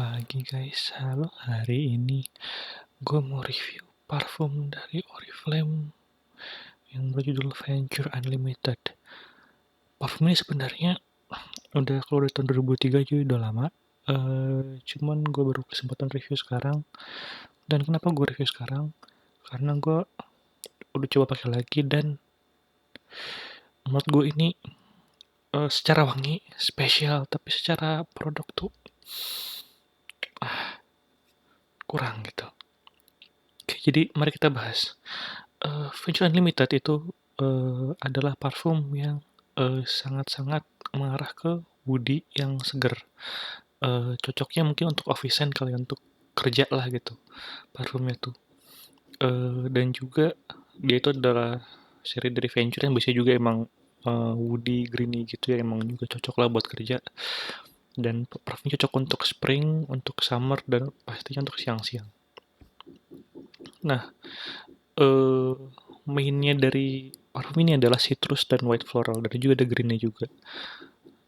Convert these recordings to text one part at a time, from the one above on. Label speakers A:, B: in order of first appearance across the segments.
A: pagi guys, halo, hari ini gue mau review parfum dari Oriflame yang berjudul Venture Unlimited. Parfum ini sebenarnya udah keluar dari tahun 2003, jadi udah lama. Cuman gue baru kesempatan review sekarang. Dan kenapa gue review sekarang? Karena gue udah coba pakai lagi dan menurut gue ini secara wangi spesial, tapi secara produk tuh kurang gitu. Oke, jadi mari kita bahas. Venture Unlimited itu adalah parfum yang sangat-sangat mengarah ke woody yang seger. Cocoknya mungkin untuk office scent kali ya, untuk kerja lah gitu parfumnya tuh. Dan juga dia itu adalah seri dari Venture yang biasanya juga emang woody, greeny gitu ya, emang juga cocok lah buat kerja. Dan parfum cocok untuk spring, untuk summer, dan pastinya untuk siang-siang. Nah, eh mainnya dari parfum ini adalah citrus dan white floral, dan juga ada greennya juga.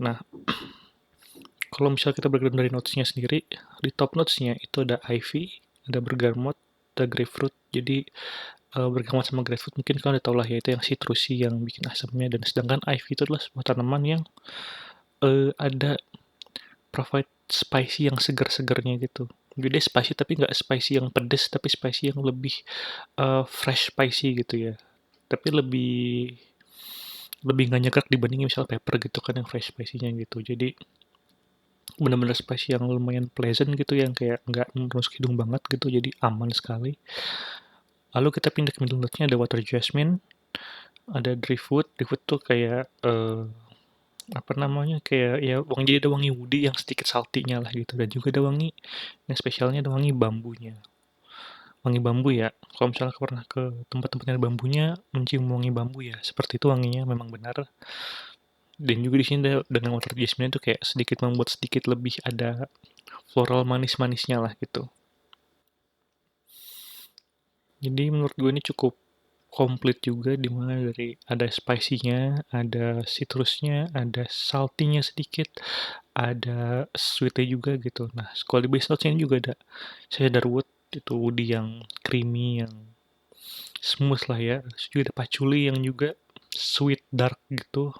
A: Nah, kalau misalnya kita breakdown dari notesnya sendiri, di top notesnya itu ada ivy, ada bergamot, ada grapefruit. Jadi bergamot sama grapefruit mungkin kalian udah tau lah ya, itu yang citrusy yang bikin asamnya. Dan sedangkan ivy itu adalah sebuah tanaman yang ada provide spicy yang segar-segarnya gitu. Jadi spicy tapi nggak spicy yang pedes, tapi spicy yang lebih fresh spicy gitu ya. Tapi lebih lebih nggak nyekak dibanding misal pepper gitu kan, yang fresh spicy-nya gitu. Jadi bener-bener spicy yang lumayan pleasant gitu, yang kayak nggak menusuk hidung banget gitu, jadi aman sekali. Lalu kita pindah ke middle note-nya, ada water jasmine, ada driftwood. Driftwood tuh kayak apa namanya, kayak ya wangi, jadi ada wangi woody yang sedikit salty-nya lah gitu. Dan juga ada wangi yang spesialnya, ada wangi bambunya. Wangi bambu ya, kalau misalnya pernah ke tempat-tempat yang ada bambunya, mencium wangi bambu ya, seperti itu wanginya, memang benar. Dan juga di sini dengan water jasmine itu kayak sedikit membuat sedikit lebih ada floral manis-manisnya lah gitu. Jadi menurut gue ini cukup komplit juga, dimana dari ada spicy-nya, ada citrusnya, ada salty-nya sedikit, ada sweet-nya juga gitu. Nah, kalau di base notes-nya juga ada cedarwood, itu woody yang creamy, yang smooth lah ya. Terus juga ada patchouli yang juga sweet dark gitu,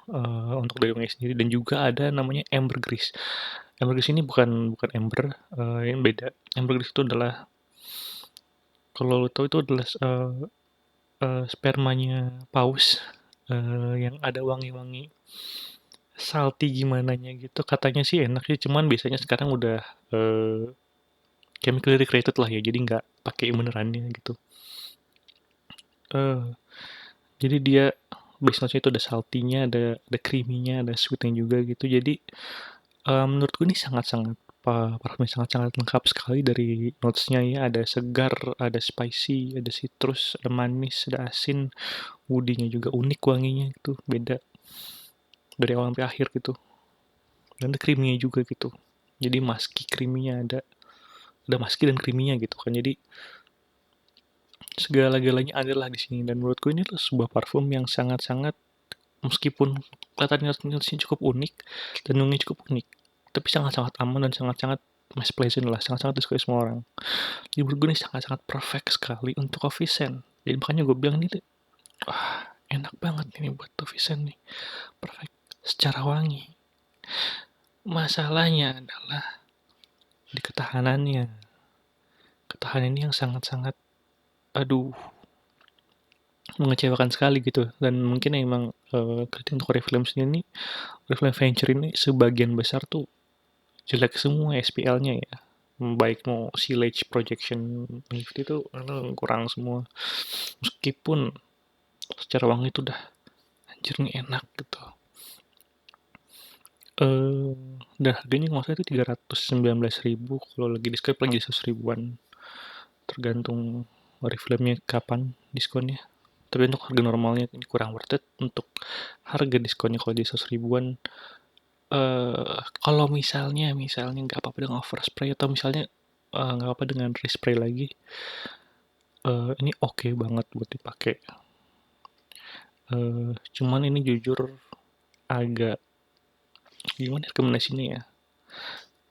A: untuk dari wangi sendiri. Dan juga ada namanya ambergris. Ambergris ini bukan bukan amber, yang beda. Ambergris itu adalah, kalau lo tahu, itu adalah spermanya paus, yang ada wangi-wangi salty gimananya gitu. Katanya sih enak sih, cuman biasanya sekarang udah chemically recreated lah ya, jadi nggak pakai benerannya gitu. Eh, jadi dia base notes-nya itu ada salty-nya, ada creamy-nya, ada sweet-nya juga gitu. Jadi menurutku ini sangat-sangat parfumnya sangat-sangat lengkap sekali dari notes-nya ya. Ada segar, ada spicy, ada citrus, ada manis, ada asin, woody-nya juga unik wanginya gitu, beda dari awal sampai akhir gitu. Dan ada creamy-nya juga gitu. Jadi musky creamy-nya ada musky dan creamy-nya gitu kan. Jadi segala-galanya ada lah di sini, dan menurutku ini adalah sebuah parfum yang sangat-sangat, meskipun kelihatannya cukup unik dan wanginya cukup unik, tapi sangat-sangat aman dan sangat-sangat mass pleasant lah, sangat-sangat disukai semua orang. Jadi menurut gue ini sangat-sangat perfect sekali untuk coffee scent. Jadi makanya gue bilang ini, wah, enak banget ini buat coffee scent nih, perfect secara wangi. Masalahnya adalah di ketahanannya. Ketahanan ini yang sangat-sangat, aduh, mengecewakan sekali gitu. Dan mungkin emang kritik untuk Oriflame sendiri, Oriflame Venture ini sebagian besar tuh jelek semua SPL-nya ya. Baik mau silage, projection, itu kurang semua. Meskipun secara wangi itu udah anjir nih enak gitu. Dan harganya nggak salah itu 319.000, kalau lagi diskon lagi 100 ribuan, tergantung Oriflame-nya kapan diskonnya. Tapi untuk harga normalnya ini kurang worth it. Untuk harga diskonnya kalau di 100 ribuan, kalau misalnya nggak apa-apa dengan overspray, atau misalnya nggak apa-apa dengan respray lagi, ini oke banget buat dipakai. Cuman ini jujur agak gimana rekomendasinya ya,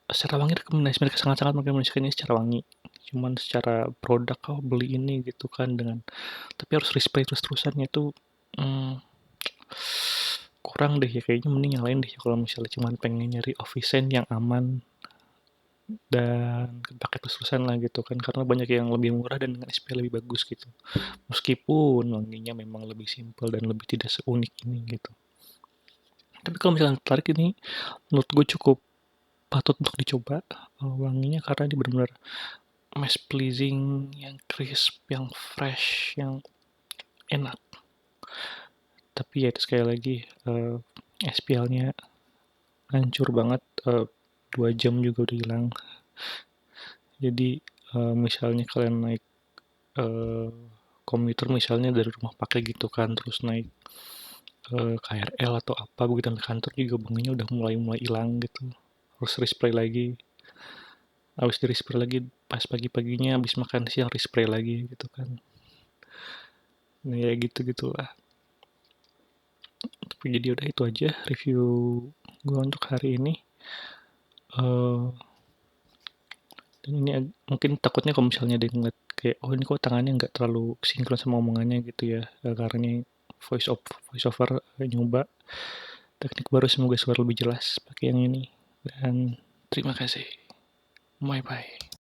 A: secara wangi rekomendasi mereka sangat-sangat merekomendasikannya secara wangi. Cuman secara produk, "Oh, beli ini," gitu kan, tapi harus respray terus-terusannya itu, mmm, kurang deh ya, kayaknya mending yang lain deh kalau misalnya cuman pengen nyari office scent yang aman dan kepakai terus-terusan lah gitu kan, karena banyak yang lebih murah dan dengan SPF lebih bagus gitu. Meskipun wanginya memang lebih simpel dan lebih tidak seunik ini gitu. Tapi kalau misalnya tertarik ini, menurut gue cukup patut untuk dicoba, wanginya karena dia bener-bener mass pleasing, yang crisp, yang fresh, yang enak. Tapi ya itu sekali lagi, SPL-nya hancur banget, 2 jam juga udah hilang. Jadi, misalnya kalian naik, eee, komuter misalnya dari rumah pakai gitu kan, terus naik, KRL atau apa begitu sampai kantor juga wanginya udah mulai hilang gitu. Harus respray lagi, habis di-respray lagi pas pagi-paginya habis makan siang respray lagi gitu kan. Nah ya gitu-gitulah. Tapi jadi udah itu aja review gue untuk hari ini. Dan ini mungkin takutnya kalau misalnya dia ngeliat kayak, oh ini kok tangannya nggak terlalu sinkron sama omongannya gitu ya, karena ini voice over nyoba teknik baru, semoga suara lebih jelas pakai yang ini. Dan terima kasih. Bye bye.